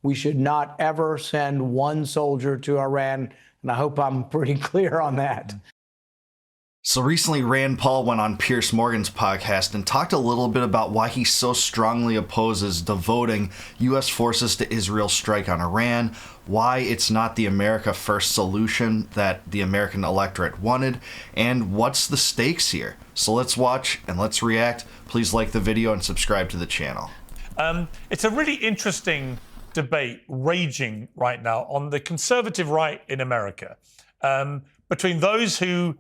We should not ever send one soldier to Iran. And I hope I'm pretty clear on that. So recently, Rand Paul went on Piers Morgan's podcast and talked a little bit about why he so strongly opposes devoting U.S. forces to Israel's strike on Iran, why it's not the America First solution that the American electorate wanted, and what's the stakes here. So let's watch and let's react. Please like the video and subscribe to the channel. It's a really interesting debate raging right now on the conservative right in America, between those who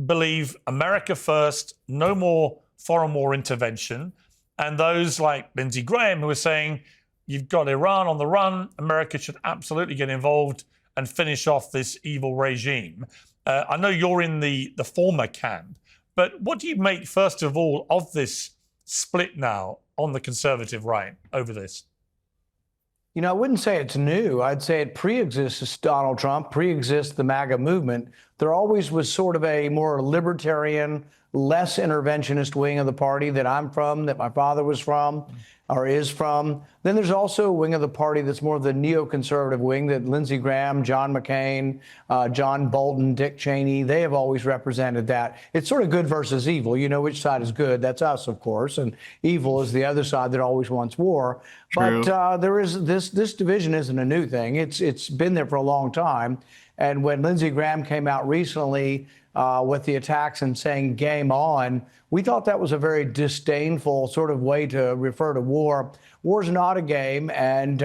believe America first, no more foreign war intervention, and those like Lindsey Graham who are saying you've got Iran on the run, America should absolutely get involved and finish off this evil regime. I know you're in the former camp, but what do you make, first of all, of this split now on the conservative right over this? You know, I wouldn't say it's new. I'd say it pre-exists Donald Trump, pre-exists the MAGA movement. There always was sort of a more libertarian, less interventionist wing of the party that I'm from, that my father was from or is from. Then there's also a wing of the party that's more of the neoconservative wing that Lindsey Graham, John McCain, John Bolton, Dick Cheney, they have always represented that. It's sort of good versus evil. You know which side is good. That's us, of course. And evil is the other side that always wants war. True. But there is this division isn't a new thing. It's been there for a long time. And when Lindsey Graham came out recently with the attacks and saying game on, we thought that was a very disdainful sort of way to refer to war. War's not a game, and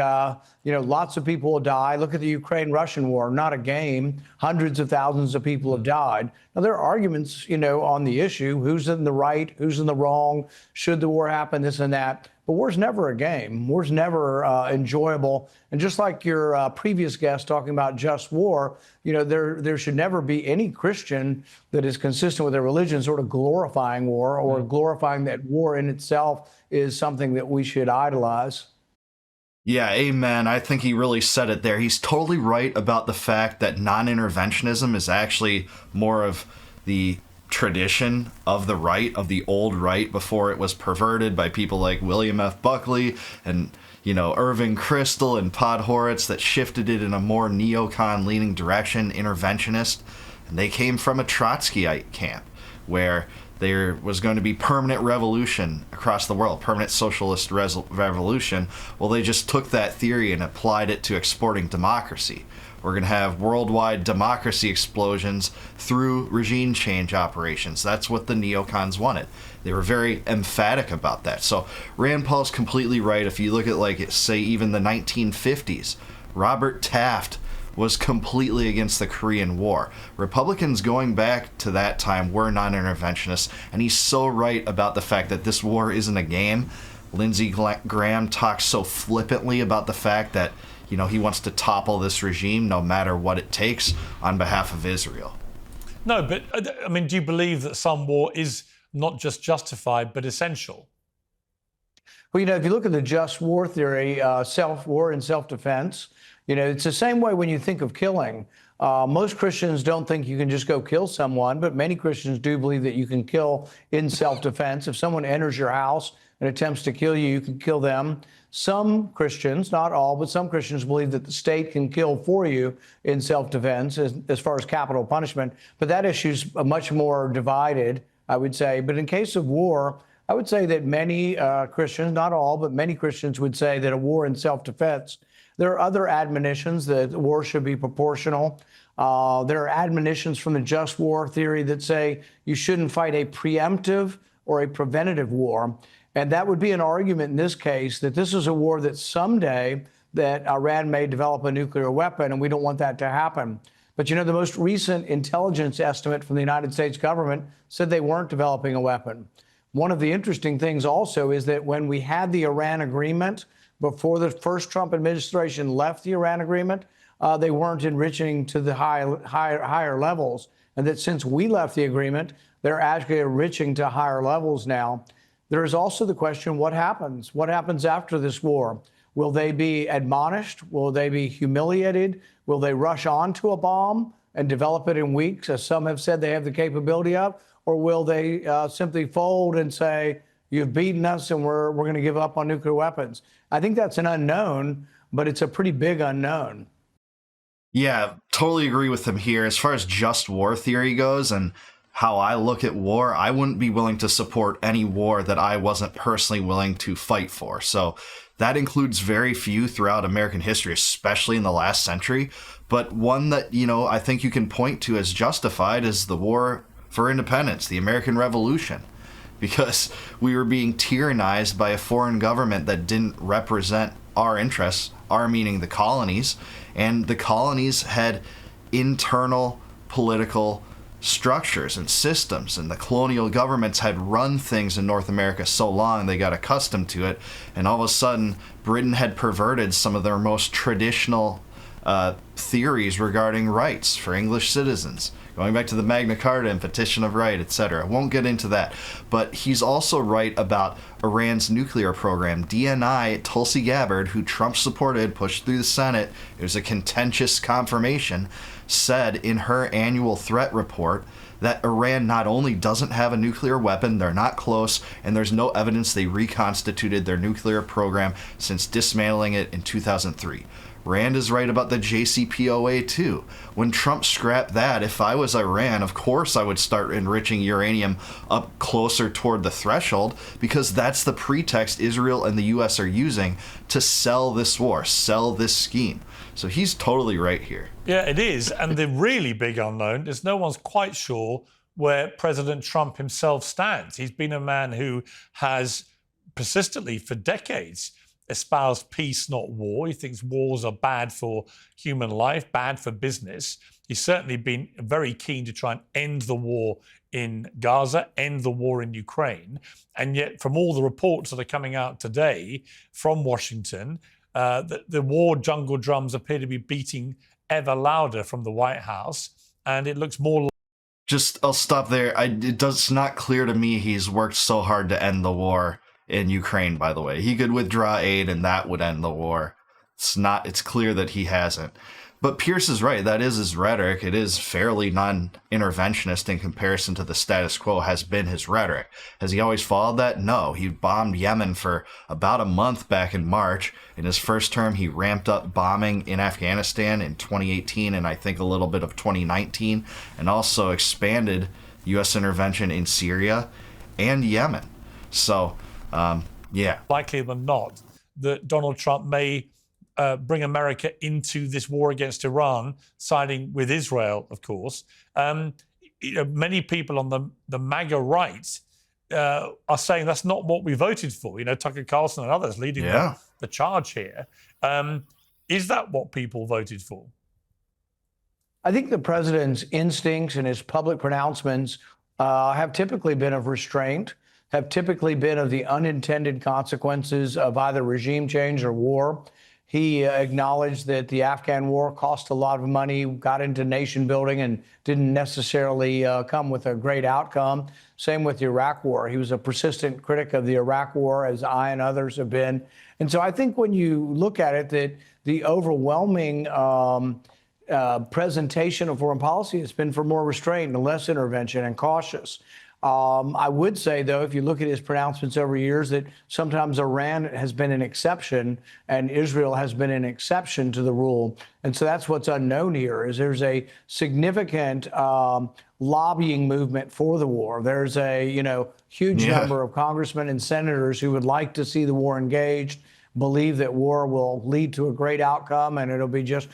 lots of people will die. Look at the Ukraine-Russian war, not a game. Hundreds of thousands of people have died. Now, there are arguments, on the issue, who's in the right, who's in the wrong, should the war happen, this and that. But war's never a game. War's never enjoyable. And just like your previous guest talking about just war, there should never be any Christian that is consistent with their religion sort of glorifying war or glorifying that war in itself is something that we should idolize. Yeah, amen. I think he really said it there. He's totally right about the fact that non-interventionism is actually more of the tradition of the right, of the old right, before it was perverted by people like William F. Buckley and, Irving Kristol and Podhoretz that shifted it in a more neocon leaning direction, interventionist. And they came from a Trotskyite camp where there was going to be permanent revolution across the world, permanent socialist revolution. Well, they just took that theory and applied it to exporting democracy. We're going to have worldwide democracy explosions through regime change operations. That's what the neocons wanted. They were very emphatic about that. So Rand Paul's completely right. If you look at, say, even the 1950s, Robert Taft was completely against the Korean War. Republicans going back to that time were non-interventionists, and he's so right about the fact that this war isn't a game. Lindsey Graham talks so flippantly about the fact that he wants to topple this regime no matter what it takes on behalf of Israel. No, but do you believe that some war is not just justified, but essential? Well, if you look at the just war theory, self-war and self-defense, it's the same way when you think of killing. Most Christians don't think you can just go kill someone, but many Christians do believe that you can kill in self-defense. If someone enters your house and attempts to kill you, you can kill them. Some Christians, not all, but some Christians believe that the state can kill for you in self-defense as far as capital punishment. But that issue's much more divided, I would say. But in case of war, I would say that many Christians, not all, but many Christians would say that a war in self-defense. There are other admonitions that war should be proportional. There are admonitions from the just war theory that say you shouldn't fight a preemptive or a preventative war. And that would be an argument in this case that this is a war that someday that Iran may develop a nuclear weapon, and we don't want that to happen. But the most recent intelligence estimate from the United States government said they weren't developing a weapon. One of the interesting things also is that when we had the Iran agreement, before the first Trump administration left the Iran agreement, they weren't enriching to the higher levels. And that since we left the agreement, they're actually enriching to higher levels now. There is also the question, what happens? What happens after this war? Will they be admonished? Will they be humiliated? Will they rush onto a bomb and develop it in weeks, as some have said they have the capability of? Or will they simply fold and say, you've beaten us and we're going to give up on nuclear weapons? I think that's an unknown. but it's a pretty big unknown. Yeah, totally agree with him here. As far as just war theory goes and how I look at war, I wouldn't be willing to support any war that I wasn't personally willing to fight for. So that includes very few throughout American history, especially in the last century. But one that, I think you can point to as justified is the war for independence, the American Revolution, because we were being tyrannized by a foreign government that didn't represent our interests, our meaning the colonies, and the colonies had internal political structures and systems, and the colonial governments had run things in North America so long they got accustomed to it, and all of a sudden Britain had perverted some of their most traditional theories regarding rights for English citizens, going back to the Magna Carta and Petition of Right, etc. Won't get into that. But he's also right about Iran's nuclear program. DNI, Tulsi Gabbard, who Trump supported, pushed through the Senate, it was a contentious confirmation, said in her annual threat report that Iran not only doesn't have a nuclear weapon, they're not close, and there's no evidence they reconstituted their nuclear program since dismantling it in 2003. Rand is right about the JCPOA too. When Trump scrapped that, if I was Iran, of course I would start enriching uranium up closer toward the threshold, because that's the pretext Israel and the US are using to sell this war, sell this scheme. So he's totally right here. Yeah, it is. And the really big unknown is no one's quite sure where President Trump himself stands. He's been a man who has persistently, for decades, espoused peace, not war. He thinks wars are bad for human life, bad for business. He's certainly been very keen to try and end the war in Gaza, end the war in Ukraine. And yet, from all the reports that are coming out today from Washington, the war jungle drums appear to be beating ever louder from the White House. And it looks more I'll stop there. It's not clear to me he's worked so hard to end the war in Ukraine, by the way. He could withdraw aid and that would end the war. It's clear that he hasn't. But Pierce is right. That is his rhetoric. It is fairly non-interventionist in comparison to the status quo has been his rhetoric. Has he always followed that? No. He bombed Yemen for about a month back in March. In his first term, he ramped up bombing in Afghanistan in 2018 and I think a little bit of 2019, and also expanded U.S. intervention in Syria and Yemen. So, yeah. likely than not that Donald Trump may bring America into this war against Iran, siding with Israel, of course. Many people on the MAGA right are saying that's not what we voted for. Tucker Carlson and others leading the charge here. Is that what people voted for? I think the president's instincts and his public pronouncements have typically been of restraint, have typically been of the unintended consequences of either regime change or war. He acknowledged that the Afghan war cost a lot of money, got into nation building, and didn't necessarily come with a great outcome. Same with the Iraq war. He was a persistent critic of the Iraq war, as I and others have been. And so I think when you look at it, that the overwhelming presentation of foreign policy has been for more restraint and less intervention and cautious. I would say, though, if you look at his pronouncements over years, that sometimes Iran has been an exception and Israel has been an exception to the rule. And so that's what's unknown here, is there's a significant lobbying movement for the war. There's a huge number of congressmen and senators who would like to see the war engaged, believe that war will lead to a great outcome and it'll be just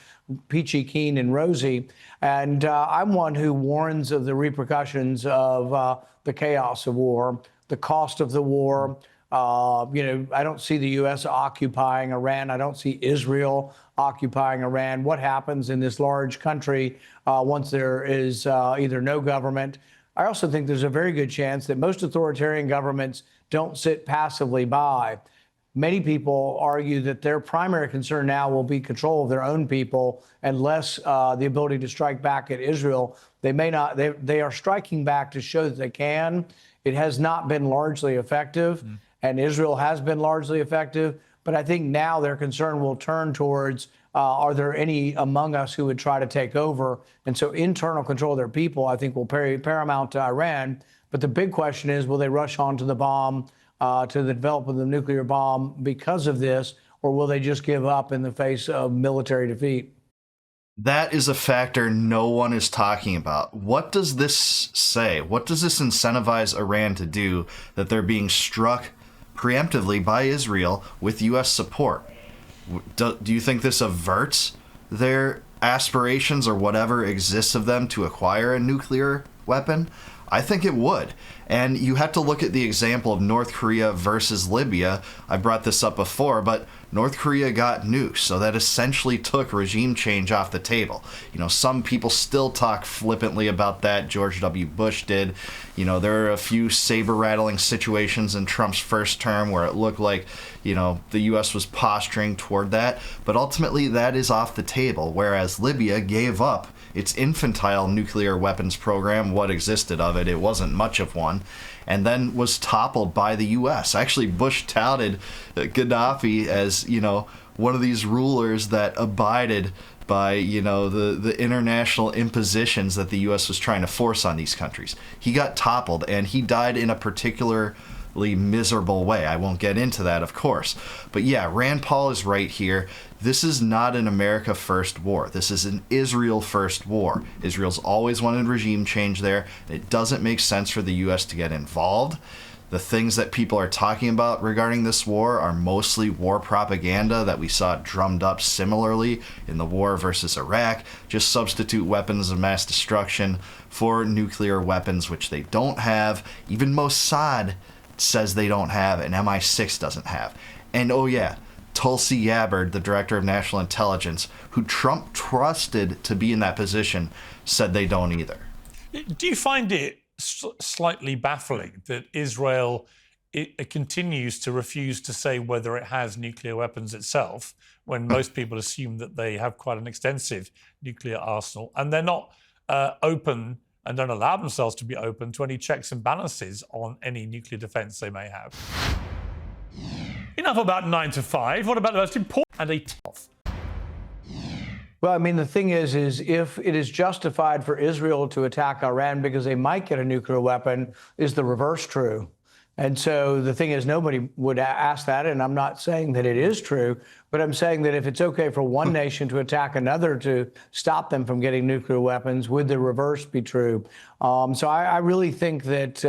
peachy keen and rosy. And I'm one who warns of the repercussions of the chaos of war, the cost of the war. I don't see the U.S. occupying Iran. I don't see Israel occupying Iran. What happens in this large country once there is either no government? I also think there's a very good chance that most authoritarian governments don't sit passively by. Many people argue that their primary concern now will be control of their own people and less the ability to strike back at Israel. They may not. They are striking back to show that they can. It has not been largely effective, and Israel has been largely effective. But I think now their concern will turn towards, are there any among us who would try to take over? And so internal control of their people, I think, will be paramount to Iran. But the big question is, will they rush onto the bomb, to the development of the nuclear bomb because of this, or will they just give up in the face of military defeat? That is a factor no one is talking about. What does this say? What does this incentivize Iran to do that they're being struck preemptively by Israel with U.S. support? Do you think this averts their aspirations or whatever exists of them to acquire a nuclear weapon? I think it would. And you have to look at the example of North Korea versus Libya. I brought this up before, but North Korea got nukes, so that essentially took regime change off the table. You know, some people still talk flippantly about that. George W. Bush did. You know, there are a few saber-rattling situations in Trump's first term where it looked like, you know, the U.S. was posturing toward that. But ultimately, that is off the table, whereas Libya gave up its infantile nuclear weapons program, what existed of it. It wasn't much of one. And then was toppled by the U.S. Actually, Bush touted Gaddafi as, you know, one of these rulers that abided by, you know, the international impositions that the U.S. was trying to force on these countries. He got toppled, and he died in a particularly miserable way. I won't get into that, of course. But yeah, Rand Paul is right here. This is not an America first war. This is an Israel first war. Israel's always wanted regime change there. It doesn't make sense for the U.S. to get involved. The things that people are talking about regarding this war are mostly war propaganda that we saw drummed up similarly in the war versus Iraq. Just substitute weapons of mass destruction for nuclear weapons, which they don't have. Even Mossad says they don't have, and MI6 doesn't have. And oh yeah, Tulsi Gabbard, the director of national intelligence, who Trump trusted to be in that position, said they don't either. Do you find it slightly baffling that Israel it continues to refuse to say whether it has nuclear weapons itself, when most people assume that they have quite an extensive nuclear arsenal, and they're not open and don't allow themselves to be open to any checks and balances on any nuclear defense they may have? Enough about 9 to 5. What about the most important and a tough? Well, I mean, the thing is if it is justified for Israel to attack Iran because they might get a nuclear weapon, is the reverse true? And so the thing is, nobody would ask that, and I'm not saying that it is true, but I'm saying that if it's okay for one nation to attack another to stop them from getting nuclear weapons, would the reverse be true? So I really think that,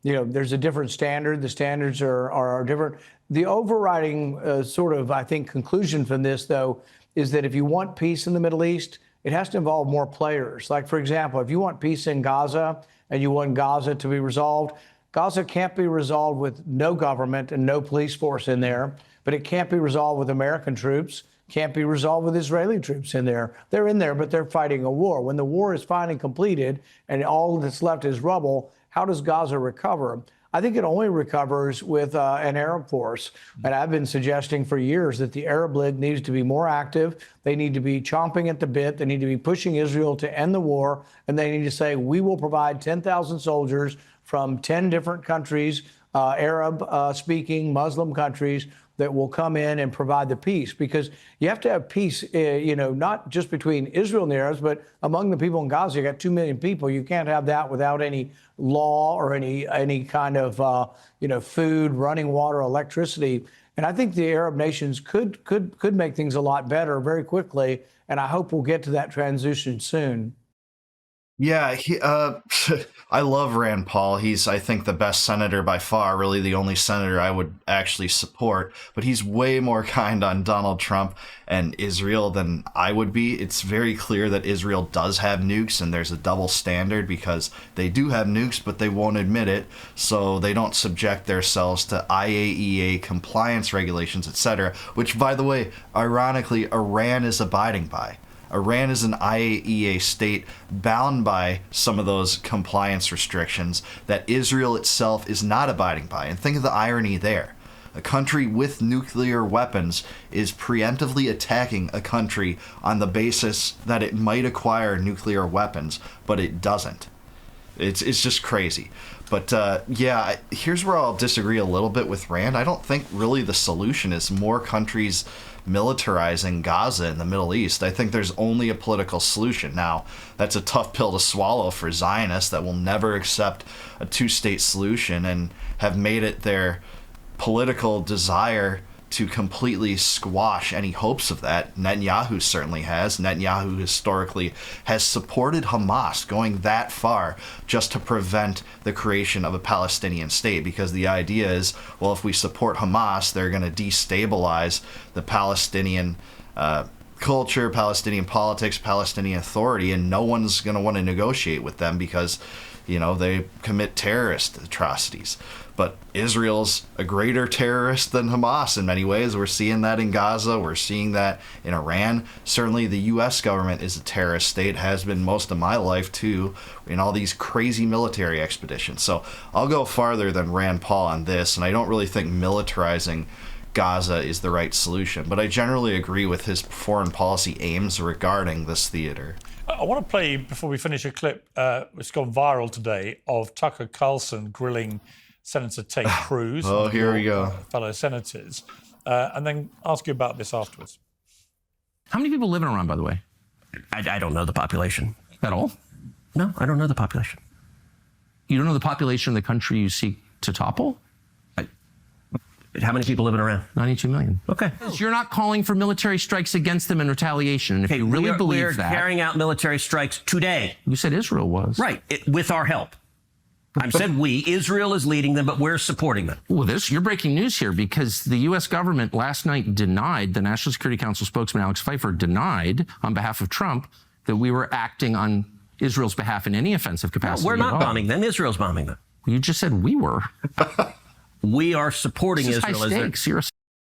you know, there's a different standard. The standards are different. The overriding sort of, I think, conclusion from this, though, is that if you want peace in the Middle East, it has to involve more players. Like, for example, if you want peace in Gaza and you want Gaza to be resolved, Gaza can't be resolved with no government and no police force in there, but it can't be resolved with American troops, can't be resolved with Israeli troops in there. They're in there, but they're fighting a war. When the war is finally completed and all that's left is rubble, how does Gaza recover? I think it only recovers with an Arab force. And I've been suggesting for years that the Arab League needs to be more active. They need to be chomping at the bit. They need to be pushing Israel to end the war. And they need to say, we will provide 10,000 soldiers from 10 different countries, Arab-speaking Muslim countries, that will come in and provide the peace. Because you have to have peace, you know, not just between Israel and the Arabs, but among the people in Gaza. You got 2 million people. You can't have that without any law or any kind of, you know, food, running water, electricity. And I think the Arab nations could make things a lot better very quickly. And I hope we'll get to that transition soon. Yeah, I love Rand Paul. He's, I think, the best senator by far, really the only senator I would actually support. But he's way more kind on Donald Trump and Israel than I would be. It's very clear that Israel does have nukes, and there's a double standard because they do have nukes, but they won't admit it. So they don't subject themselves to IAEA compliance regulations, etc., which, by the way, ironically, Iran is abiding by. Iran is an IAEA state bound by some of those compliance restrictions that Israel itself is not abiding by. And think of the irony there. A country with nuclear weapons is preemptively attacking a country on the basis that it might acquire nuclear weapons, but it doesn't. It's just crazy. But yeah, here's where I'll disagree a little bit with Rand. I don't think really the solution is more countries militarizing Gaza in the Middle East. I think there's only a political solution. Now, that's a tough pill to swallow for Zionists that will never accept a two-state solution and have made it their political desire to completely squash any hopes of that. Netanyahu certainly has. Netanyahu historically has supported Hamas going that far just to prevent the creation of a Palestinian state, because the idea is, well, if we support Hamas, they're going to destabilize the Palestinian culture, Palestinian politics, Palestinian authority, and no one's going to want to negotiate with them because, you know, they commit terrorist atrocities. But Israel's a greater terrorist than Hamas in many ways. We're seeing that in Gaza. We're seeing that in Iran. Certainly the U.S. government is a terrorist state, has been most of my life too, in all these crazy military expeditions. So I'll go farther than Rand Paul on this, and I don't really think militarizing Gaza is the right solution. But I generally agree with his foreign policy aims regarding this theater. I want to play, before we finish, a clip which has gone viral today of Tucker Carlson grilling Senator Ted Cruz. Oh, here we go. Fellow senators. And then ask you about this afterwards. How many people live in Iran, by the way? I don't know the population. At all? No, I don't know the population. You don't know the population of the country you seek to topple? How many people live in Iran? 92 million. Okay. You're not calling for military strikes against them in retaliation. And if you really believe we're that... carrying out military strikes today. You said Israel was. Right, with our help. I said we. Israel is leading them, but we're supporting them. Well, you're breaking news here, because the U.S. government last night denied, the National Security Council spokesman Alex Pfeiffer denied on behalf of Trump that we were acting on Israel's behalf in any offensive capacity. No, we're not at all. bombing them. Israel's bombing them. You just said we were. We are supporting This is Israel. high stakes. You're a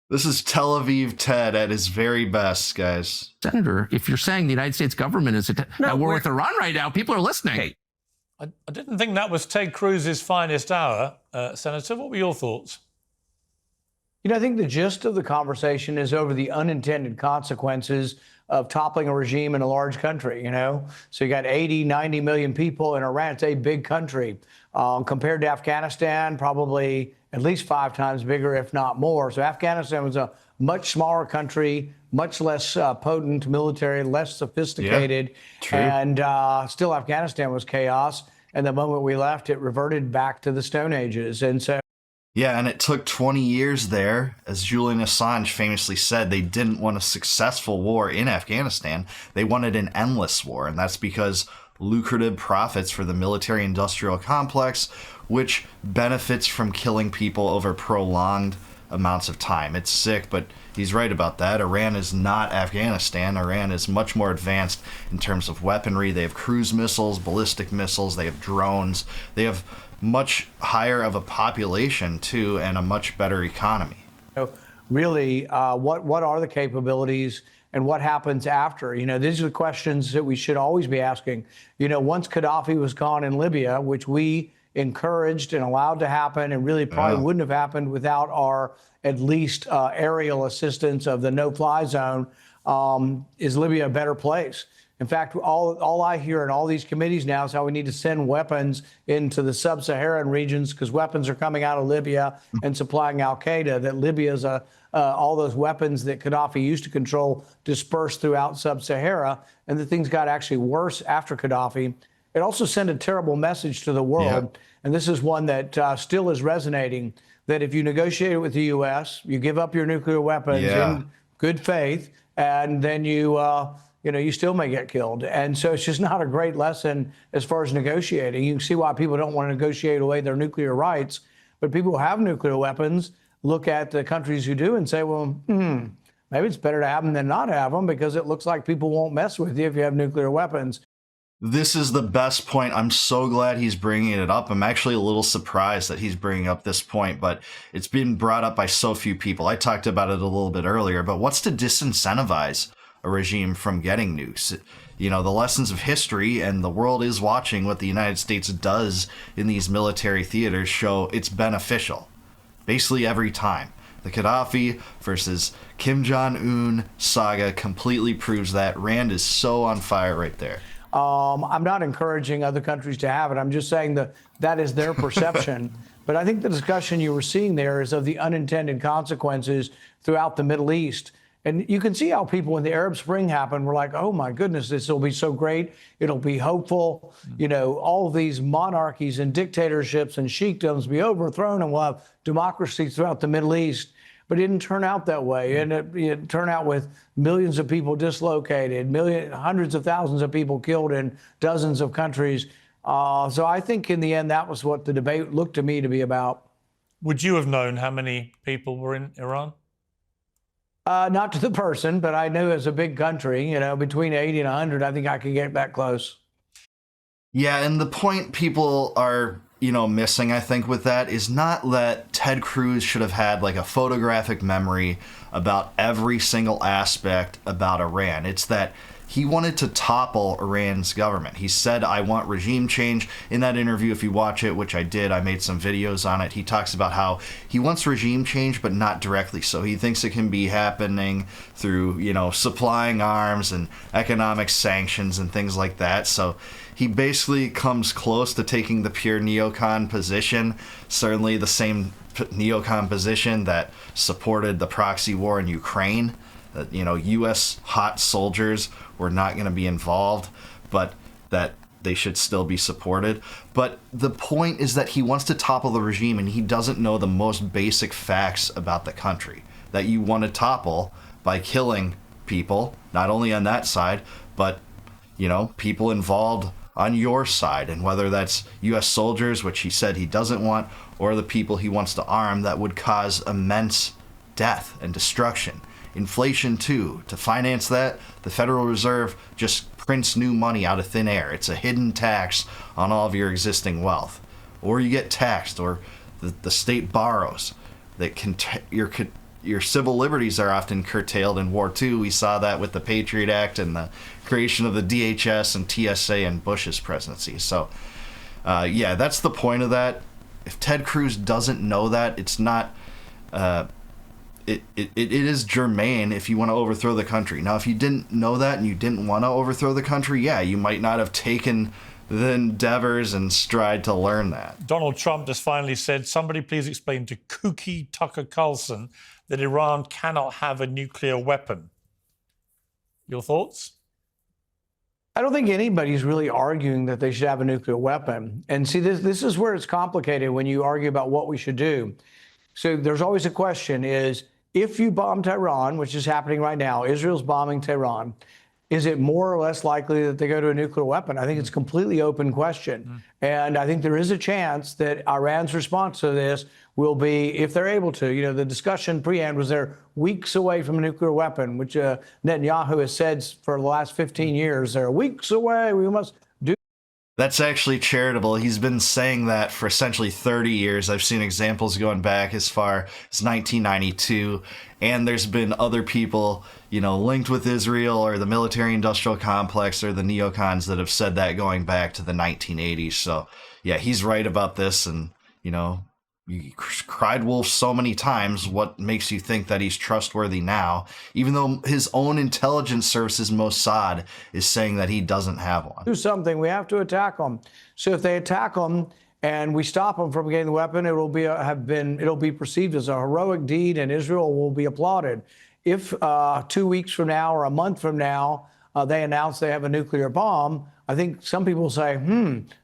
This is Tel Aviv Ted at his very best, guys. senator. If you're saying the United States government is at war with Iran right now, people are listening. Okay. I didn't think that was Ted Cruz's finest hour, Senator. What were your thoughts? You know, I think the gist of the conversation is over the unintended consequences of toppling a regime in a large country, you know? So you got 80, 90 million people in Iran. It's a big country. Compared to Afghanistan, probably at least 5 times bigger, if not more. So Afghanistan was a much smaller country, much less potent military, less sophisticated. Yeah, true. And still Afghanistan was chaos. And the moment we left, it reverted back to the Stone Ages. And so Yeah, and it took 20 years there. As Julian Assange famously said, they didn't want a successful war in Afghanistan. They wanted an endless war, and that's because lucrative profits for the military-industrial complex, which benefits from killing people over prolonged amounts of time. It's sick, but he's right about that. Iran is not Afghanistan. Iran is much more advanced in terms of weaponry. They have cruise missiles, ballistic missiles, they have drones. They have much higher of a population, too, and a much better economy. Really, what are the capabilities and what happens after? You know, these are the questions that we should always be asking. You know, once Gaddafi was gone in Libya, which we encouraged and allowed to happen, and really probably wouldn't have happened without our at least aerial assistance of the no-fly zone, is Libya a better place? In fact, all I hear in all these committees now is how we need to send weapons into the sub-Saharan regions because weapons are coming out of Libya and supplying al-Qaeda, that Libya is all those weapons that Gaddafi used to control dispersed throughout sub-Sahara, and the things got actually worse after Gaddafi. It also sent a terrible message to the world, and this is one that still is resonating, that if you negotiate with the U.S., you give up your nuclear weapons in good faith, and then you still may get killed. And so it's just not a great lesson as far as negotiating. You can see why people don't want to negotiate away their nuclear rights. But people who have nuclear weapons look at the countries who do and say, well, maybe it's better to have them than not have them because it looks like people won't mess with you if you have nuclear weapons. This is the best point. I'm so glad he's bringing it up. I'm actually a little surprised that he's bringing up this point, but it's been brought up by so few people. I talked about it a little bit earlier, but what's to disincentivize a regime from getting nukes? You know, the lessons of history, and the world is watching what the United States does in these military theaters, show it's beneficial basically every time. The Gaddafi versus Kim Jong-un saga completely proves that. Rand is so on fire right there. I'm not encouraging other countries to have it. I'm just saying that is their perception. But I think the discussion you were seeing there is of the unintended consequences throughout the Middle East. And you can see how people, when the Arab Spring happened, were like, oh, my goodness, this will be so great. It'll be hopeful. You know, all of these monarchies and dictatorships and sheikdoms be overthrown, and we'll have democracy throughout the Middle East. but it didn't turn out that way. And it turned out with millions of people dislocated, hundreds of thousands of people killed in dozens of countries. So I think in the end, that was what the debate looked to me to be about. Would you have known how many people were in Iran? Not to the person, but I knew as a big country, between 80 and 100, I think I could get that close. Yeah, and the point people are, missing, I think, with that is not that Ted Cruz should have had like a photographic memory about every single aspect about Iran. It's that he wanted to topple Iran's government. He said, I want regime change. In that interview, if you watch it, which I did, I made some videos on it, he talks about how he wants regime change, but not directly. So he thinks it can be happening through, supplying arms and economic sanctions and things like that. So he basically comes close to taking the pure neocon position, certainly the same neocon position that supported the proxy war in Ukraine. That, U.S. hot soldiers were not going to be involved, but that they should still be supported. But the point is that he wants to topple the regime, and he doesn't know the most basic facts about the country that you want to topple by killing people, not only on that side, but, people involved on your side. And whether that's U.S. soldiers, which he said he doesn't want, or the people he wants to arm, that would cause immense death and destruction. Inflation, too. To finance that, the Federal Reserve just prints new money out of thin air. It's a hidden tax on all of your existing wealth. Or you get taxed, or the state borrows. Your civil liberties are often curtailed in war, too. We saw that with the Patriot Act and the creation of the DHS and TSA in Bush's presidency. So, that's the point of that. If Ted Cruz doesn't know that, it's not... It is germane if you want to overthrow the country. Now, if you didn't know that and you didn't want to overthrow the country, you might not have taken the endeavors and stride to learn that. Donald Trump just finally said, somebody please explain to kooky Tucker Carlson that Iran cannot have a nuclear weapon. Your thoughts? I don't think anybody's really arguing that they should have a nuclear weapon. And see, this is where it's complicated when you argue about what we should do. So there's always a question is, if you bomb Tehran, which is happening right now, Israel's bombing Tehran, is it more or less likely that they go to a nuclear weapon? I think it's a completely open question. And I think there is a chance that Iran's response to this will be, if they're able to, the discussion pre-end was they're weeks away from a nuclear weapon, which Netanyahu has said for the last 15 years, they're weeks away, we must do. That's actually charitable. He's been saying that for essentially 30 years. I've seen examples going back as far as 1992. And there's been other people, linked with Israel or the military-industrial complex or the neocons that have said that going back to the 1980s. So, he's right about this. And, you cried wolf so many times. What makes you think that he's trustworthy now, even though his own intelligence services, Mossad, is saying that he doesn't have one? Do something. We have to attack them. So if they attack them and we stop them from getting the weapon, it'll be perceived as a heroic deed, and Israel will be applauded. If 2 weeks from now or a month from now they announce they have a nuclear bomb, I think some people say,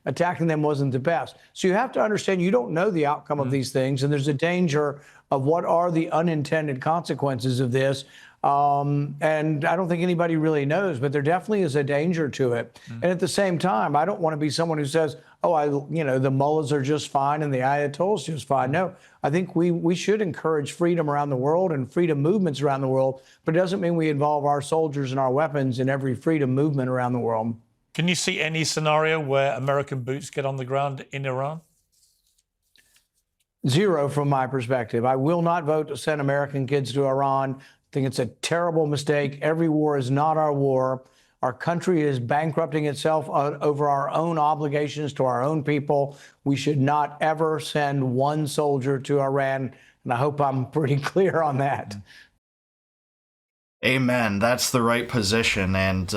attacking them wasn't the best. So you have to understand you don't know the outcome of these things, and there's a danger of what are the unintended consequences of this. And I don't think anybody really knows, but there definitely is a danger to it. And at the same time, I don't want to be someone who says, the mullahs are just fine and the ayatollahs just fine. No, I think we should encourage freedom around the world and freedom movements around the world, but it doesn't mean we involve our soldiers and our weapons in every freedom movement around the world. Can you see any scenario where American boots get on the ground in Iran? Zero from my perspective. I will not vote to send American kids to Iran. I think it's a terrible mistake. Every war is not our war. Our country is bankrupting itself over our own obligations to our own people. We should not ever send one soldier to Iran, and I hope I'm pretty clear on that. Amen. That's the right position. And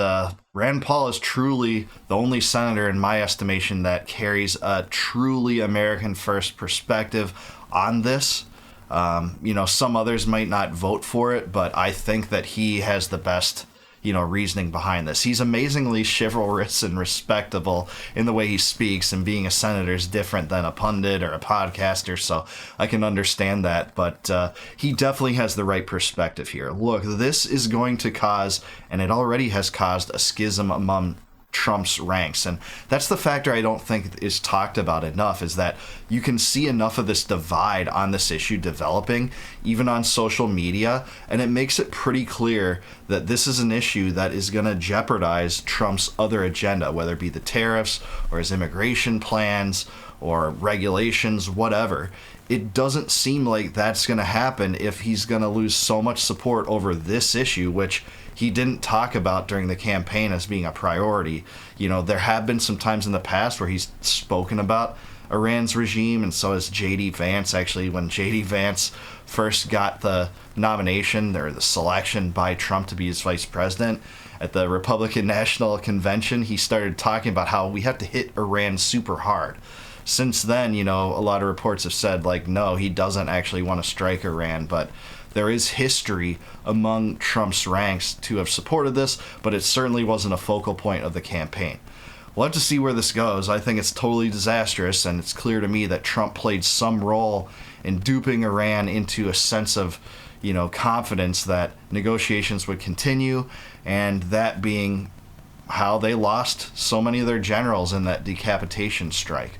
Rand Paul is truly the only senator, in my estimation, that carries a truly American first perspective on this. Some others might not vote for it, but I think that he has the best, reasoning behind this. He's amazingly chivalrous and respectable in the way he speaks, and being a senator is different than a pundit or a podcaster, so I can understand that, but he definitely has the right perspective here. Look, this is going to cause, and it already has caused, a schism among Trump's ranks, and that's the factor I don't think is talked about enough, is that you can see enough of this divide on this issue developing even on social media, and it makes it pretty clear that this is an issue that is going to jeopardize Trump's other agenda, whether it be the tariffs or his immigration plans or regulations, whatever. It doesn't seem like that's going to happen if he's going to lose so much support over this issue, which he didn't talk about during the campaign as being a priority. There have been some times in the past where he's spoken about Iran's regime, and so has J.D. Vance. Actually, when J.D. Vance first got the nomination or the selection by Trump to be his vice president at the Republican National Convention, he started talking about how we have to hit Iran super hard. Since then, a lot of reports have said, no, he doesn't actually want to strike Iran, but there is history among Trump's ranks to have supported this, but it certainly wasn't a focal point of the campaign. We'll have to see where this goes. I think it's totally disastrous, and it's clear to me that Trump played some role in duping Iran into a sense of, confidence that negotiations would continue, and that being how they lost so many of their generals in that decapitation strike.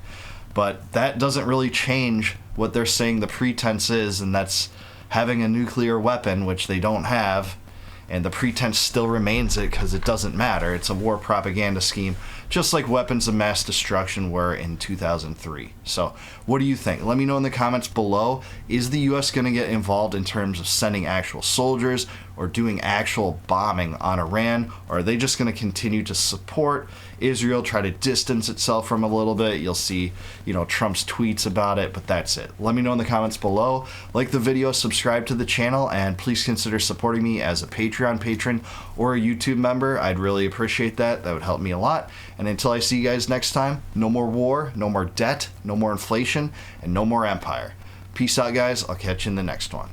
But that doesn't really change what they're saying the pretense is, and that's having a nuclear weapon, which they don't have, and the pretense still remains it because it doesn't matter. It's a war propaganda scheme, just like weapons of mass destruction were in 2003. So what do you think? Let me know in the comments below. Is the U.S. going to get involved in terms of sending actual soldiers or doing actual bombing on Iran? Or are they just going to continue to support Israel, try to distance itself from a little bit? You'll see, Trump's tweets about it, but that's it. Let me know in the comments below. Like the video, subscribe to the channel, and please consider supporting me as a Patreon patron or a YouTube member. I'd really appreciate that. That would help me a lot. And until I see you guys next time, no more war, no more debt, no more inflation, and no more empire. Peace out, guys. I'll catch you in the next one.